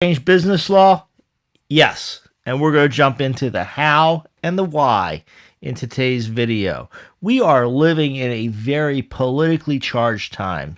Change business law? Yes. And we're going to jump into the how and the why in today's video. We are living in a very politically charged time.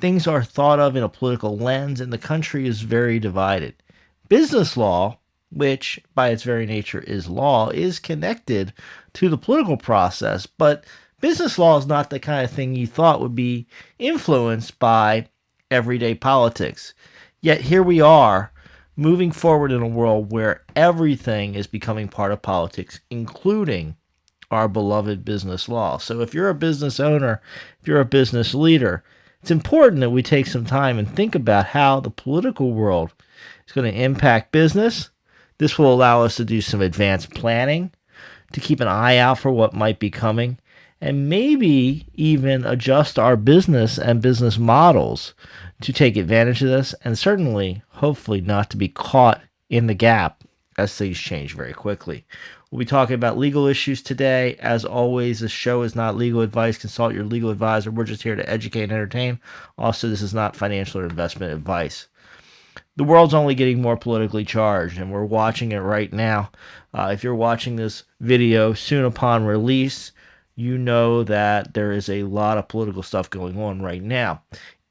Things are thought of in a political lens, and the country is very divided. Business law, which by its very nature is law, is connected to the political process, but business law is not the kind of thing you thought would be influenced by everyday politics. Yet here we are, moving forward in a world where everything is becoming part of politics, including our beloved business law. So if you're a business owner, if you're a business leader, it's important that we take some time and think about how the political world is going to impact business. This will allow us to do some advanced planning, to keep an eye out for what might be coming, and maybe even adjust our business and business models to take advantage of this, and certainly, hopefully, not to be caught in the gap as things change very quickly. We'll be talking about legal issues today. As always, this show is not legal advice. Consult your legal advisor. We're just here to educate and entertain. Also, this is not financial or investment advice. The world's only getting more politically charged, and we're watching it right now. If you're watching this video soon upon release, you know that there is a lot of political stuff going on right now.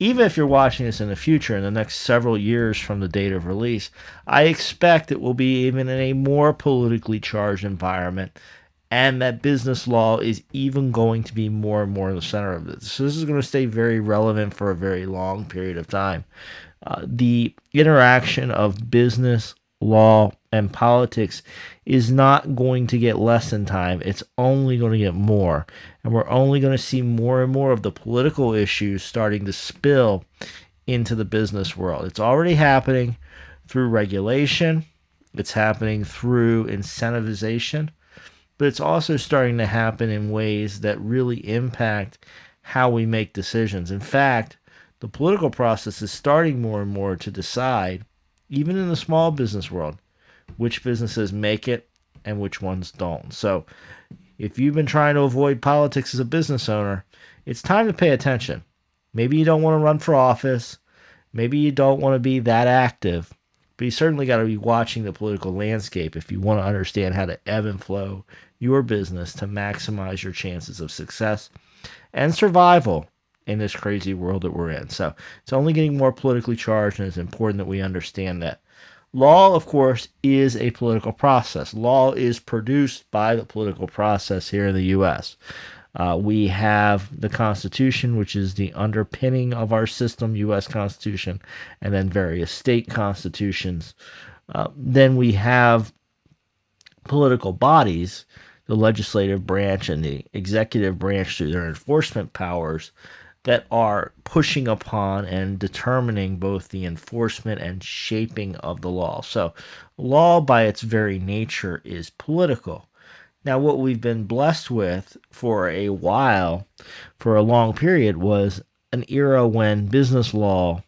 Even if you're watching this in the future, in the next several years from the date of release, I expect it will be even in a more politically charged environment, and that business law is even going to be more and more in the center of this. So this is going to stay very relevant for a very long period of time. The interaction of business, law, and politics is not going to get less in time. It's only going to get more. And we're only going to see more and more of the political issues starting to spill into the business world. It's already happening through regulation. It's happening through incentivization. But it's also starting to happen in ways that really impact how we make decisions. In fact, the political process is starting more and more to decide, even in the small business world, which businesses make it and which ones don't. So if you've been trying to avoid politics as a business owner, it's time to pay attention. Maybe you don't want to run for office. Maybe you don't want to be that active. But you certainly got to be watching the political landscape if you want to understand how to ebb and flow your business to maximize your chances of success and survival in this crazy world that we're in. So it's only getting more politically charged, and it's important that we understand that. Law, of course, is a political process. Law is produced by the political process here in the U.S. We have the Constitution, which is the underpinning of our system, U.S. Constitution, and then various state constitutions. Then we have political bodies, the legislative branch and the executive branch through their enforcement powers, that are pushing upon and determining both the enforcement and shaping of the law. So law by its very nature is political. Now, what we've been blessed with for a while, for a long period, was an era when business law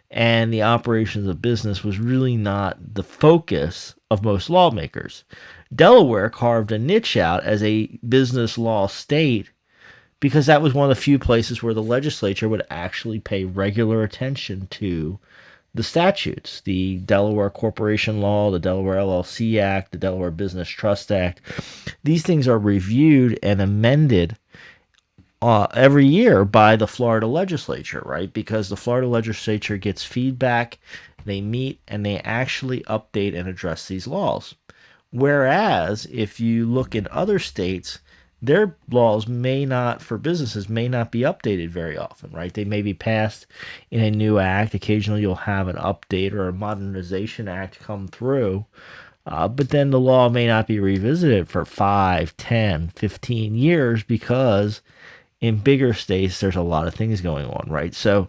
and the operations of business was really not the focus of most lawmakers. Delaware carved a niche out as a business law state because that was one of the few places where the legislature would actually pay regular attention to the statutes, the Delaware Corporation Law, the Delaware LLC Act, the Delaware Business Trust Act. These things are reviewed and amended every year by the Florida legislature, right? Because the Florida legislature gets feedback, they meet, and they actually update and address these laws. Whereas if you look in other states, their laws may not, for businesses, may not be updated very often, right? They may be passed in a new act. Occasionally you'll have an update or a modernization act come through, but then the law may not be revisited for 5, 10, 15 years because in bigger states there's a lot of things going on, right? So,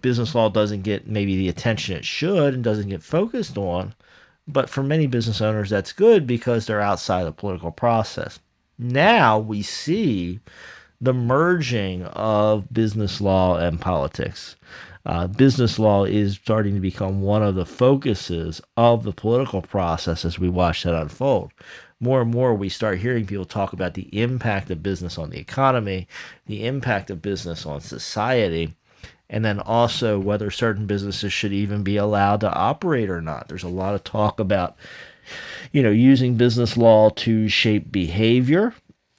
business law doesn't get maybe the attention it should and doesn't get focused on. But for many business owners, that's good because they're outside the political process. Now we see the merging of business law and politics. Business law is starting to become one of the focuses of the political process as we watch that unfold. More and more, we start hearing people talk about the impact of business on the economy, the impact of business on society, And then also whether certain businesses should even be allowed to operate or not. There's a lot of talk about, using business law to shape behavior.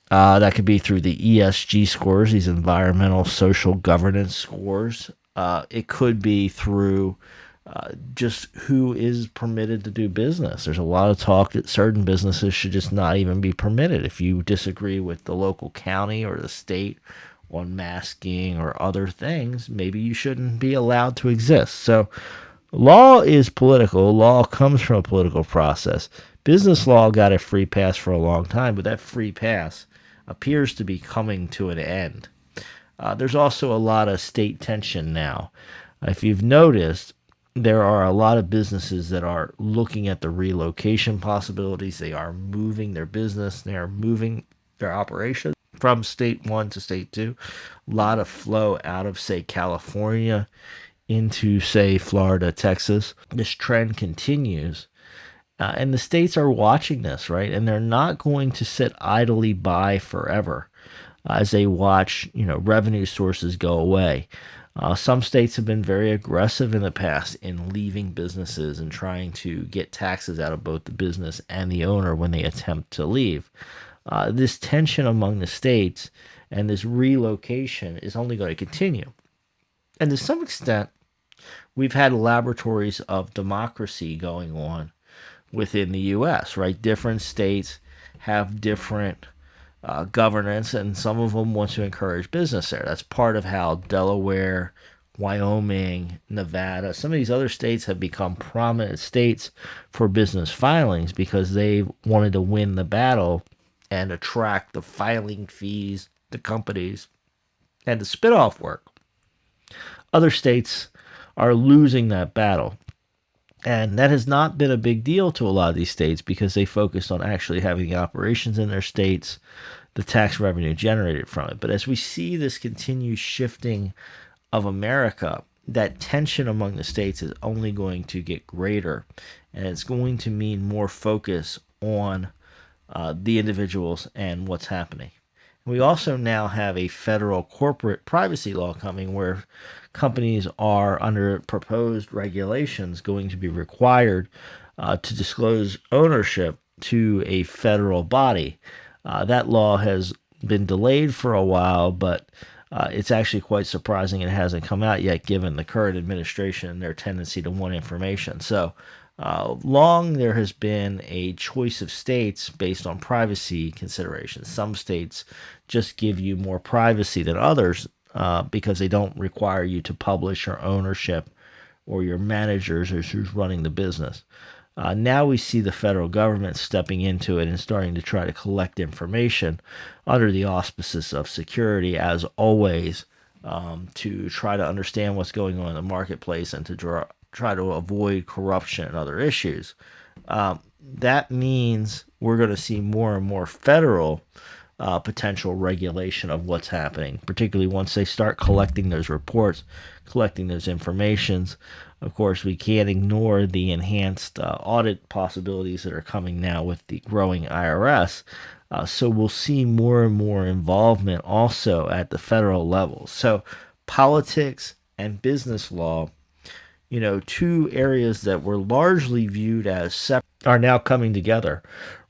That could be through the ESG scores, these environmental social governance scores. It could be through just who is permitted to do business. There's a lot of talk that certain businesses should just not even be permitted. If you disagree with the local county or the state on masking or other things, maybe you shouldn't be allowed to exist. So law is political. Law comes from a political process. Business law got a free pass for a long time, but that free pass appears to be coming to an end. There's also a lot of state tension now. If you've noticed, there are a lot of businesses that are looking at the relocation possibilities. They are moving their business, they are moving their operations from state one to state two. A lot of flow out of, say, California into, say, Florida, Texas. This trend continues. And the states are watching this, right? And they're not going to sit idly by forever as they watch, revenue sources go away. Some states have been very aggressive in the past in leaving businesses and trying to get taxes out of both the business and the owner when they attempt to leave. This tension among the states and this relocation is only going to continue. And to some extent, we've had laboratories of democracy going on within the U.S., right? Different states have different governance, and some of them want to encourage business there. That's part of how Delaware, Wyoming, Nevada, some of these other states have become prominent states for business filings because they wanted to win the battle and attract the filing fees, the companies, and the spinoff work. Other states are losing that battle. And that has not been a big deal to a lot of these states because they focused on actually having the operations in their states, the tax revenue generated from it. But as we see this continued shifting of America, that tension among the states is only going to get greater, and it's going to mean more focus on the individuals and what's happening. We also now have a federal corporate privacy law coming where companies are, under proposed regulations, going to be required to disclose ownership to a federal body. That law has been delayed for a while, but it's actually quite surprising it hasn't come out yet given the current administration and their tendency to want information. So long there has been a choice of states based on privacy considerations. Some states just give you more privacy than others because they don't require you to publish your ownership or your managers or who's running the business. Now we see the federal government stepping into it and starting to try to collect information under the auspices of security, as always, to try to understand what's going on in the marketplace and to try to avoid corruption and other issues. That means we're going to see more and more federal potential regulation of what's happening, particularly once they start collecting those reports, collecting those informations. Of course, we can't ignore the enhanced audit possibilities that are coming now with the growing IRS. So we'll see more and more involvement also at the federal level. So politics and business law, two areas that were largely viewed as separate are now coming together,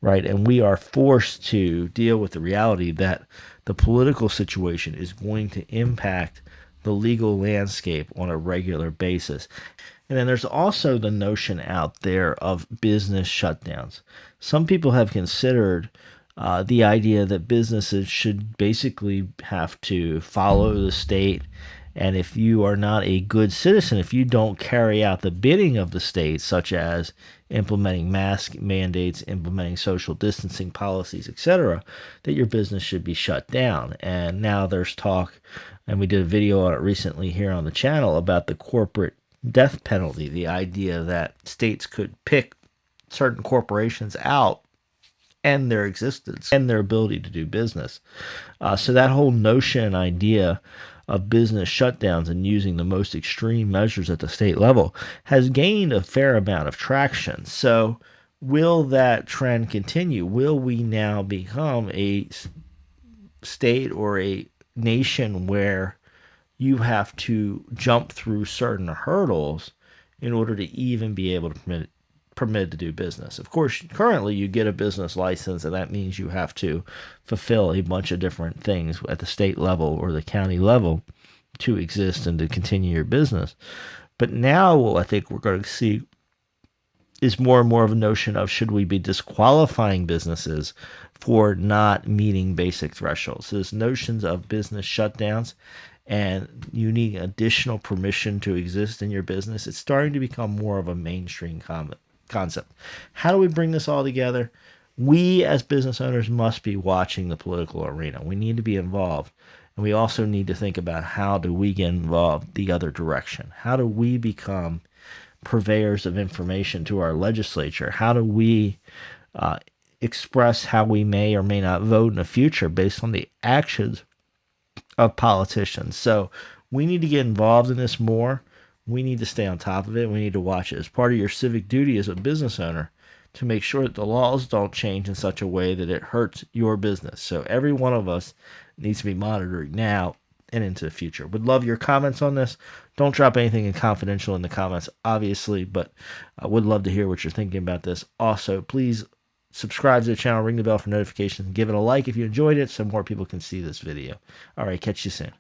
right? And we are forced to deal with the reality that the political situation is going to impact the legal landscape on a regular basis. And then there's also the notion out there of business shutdowns. Some people have considered the idea that businesses should basically have to follow the state. And if you are not a good citizen, if you don't carry out the bidding of the state, such as implementing mask mandates, implementing social distancing policies, etc., that your business should be shut down. And now there's talk, and we did a video on it recently here on the channel, about the corporate death penalty, the idea that states could pick certain corporations out and their existence and their ability to do business. So that whole notion and idea of business shutdowns and using the most extreme measures at the state level has gained a fair amount of traction. So will that trend continue? Will we now become a state or a nation where you have to jump through certain hurdles in order to even be able to permitted to do business. Of course, currently you get a business license, and that means you have to fulfill a bunch of different things at the state level or the county level to exist and to continue your business. But now what I think we're going to see is more and more of a notion of should we be disqualifying businesses for not meeting basic thresholds. So there's notions of business shutdowns and you need additional permission to exist in your business. It's starting to become more of a mainstream concept. How do we bring this all together? We as business owners must be watching the political arena. We need to be involved. And we also need to think about how do we get involved the other direction? How do we become purveyors of information to our legislature? How do we express how we may or may not vote in the future based on the actions of politicians? So we need to get involved in this more. We need to stay on top of it. We need to watch it as part of your civic duty as a business owner to make sure that the laws don't change in such a way that it hurts your business. So every one of us needs to be monitoring now and into the future. Would love your comments on this. Don't drop anything in confidential in the comments, obviously, but I would love to hear what you're thinking about this. Also, please subscribe to the channel, ring the bell for notifications, and give it a like if you enjoyed it so more people can see this video. All right, catch you soon.